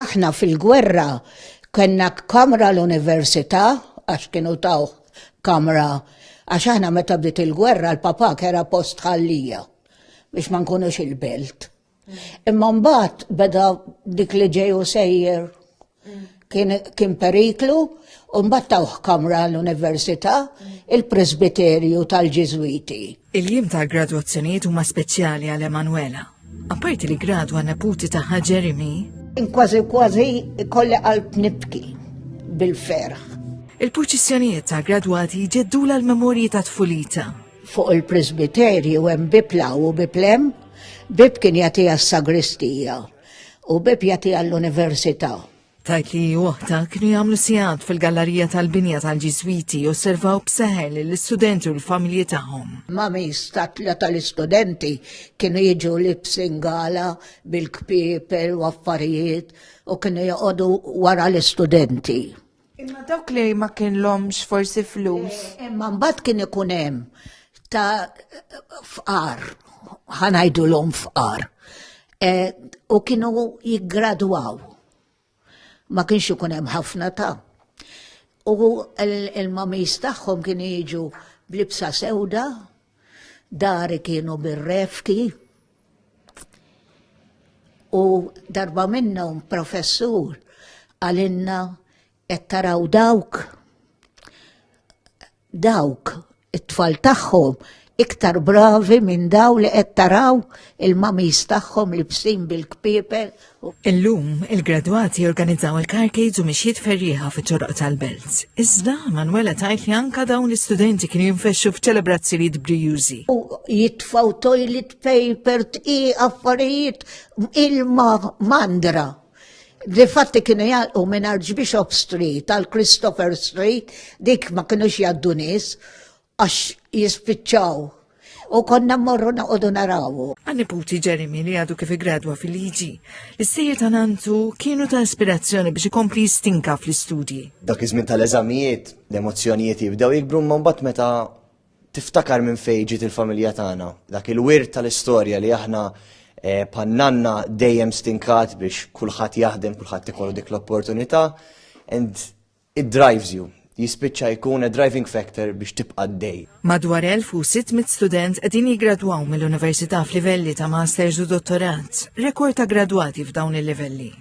aħna fil-gwerra kena kamra l-università, għax kienu taw kamra, għax aħna meta bdiet il-gwerra l-papa kera post ħallija biex ma nkunux il-belt. Imma mbagħad beda dik li ġeju sejjer kien periklu, u mbagħad taw kamra l-università il-Presbiterju tal-Ġiżwiti. Il-jiem tal-gradwazzjonijiet huma speċjali għal Emanuela. Apparti li gradwa neputi tagħha Jeremy, kważi kolli qalb nibki bil-ferħ. Il-purċissjonijiet ta' gradwati ġeddula l-memorji ta' tfulita. Fuq il-Presbiterju hemm bibla u biblem, bib kien jagħtiha s-sagristija u bib jagħtiha l-università. Tajt li uħta kienu jagħmlu sigħat fil-gallerija tal-binja tal-Ġiżwiti osservaw b'seħel l-istudenti u l-familji tagħhom. Mami statla tal-istudenti kienu jiġu libsin gala bil-kpieper u affarijiet u kienu joqogħdu wara l-istudenti. Imma dawk li ma kienlhomx forsi flus. Imma mbagħad kien ikun hemm ta' fqar, ħanajdulhom fqar, u kienu jiggradwaw. Ma kienx ikun hemm ħafna ta'. U il-mamis tagħhom kienu jiġu b'libsa sewda, dari kienu bir-refki, u darba minnhom professur għalinna qed taraw dawk it-tfal tagħhom iktar bravi minn daw li qed taraw il-mamis tagħhom libsin bil-kpieper. Illum il-gradwati organizzaw il-karkejds u mixjiet ferrieħa fit-toroq tal-belt. Iżda Manuela tgħid li anke dawn l-istudenti kienu jinfexxu f'ċelebrazzjonijiet brijużi. U jitfgħu toilet paper affarijiet ilma mandra. Difatti kienu jgħalqu minn Archbishop Street għal Christopher Street, dik ma kienux jgħaddu nies għax jispiċċaw. U konna morru naqodu narawu. Għanniputi Jeremy li għadu kif igradwa fil-liġi, l-sejjer ta' nantu kienu ta' ispirazzjoni biex ikompli jistinka fl-istudji. Dak iż-żmien tal-eżamijiet, l-emozzjonijiet jibdew jikbru ma mbagħad meta tiftakar minn fejn ġiet il-familja tagħna. Dak il-wirt tal-istorja li aħna pannanna dejjem stinkat biex kulħadd jaħdem, kulħadd ikollu dik l-opportunità, and it drives you. Jispiċċa jkun a driving factor biex tibqa' dej. Madwar 1600 student qegħdin jiggradwaw mill-università f'livelli ta' masters u dottorat, rekord ta' gradwati f'dawn il-livelli.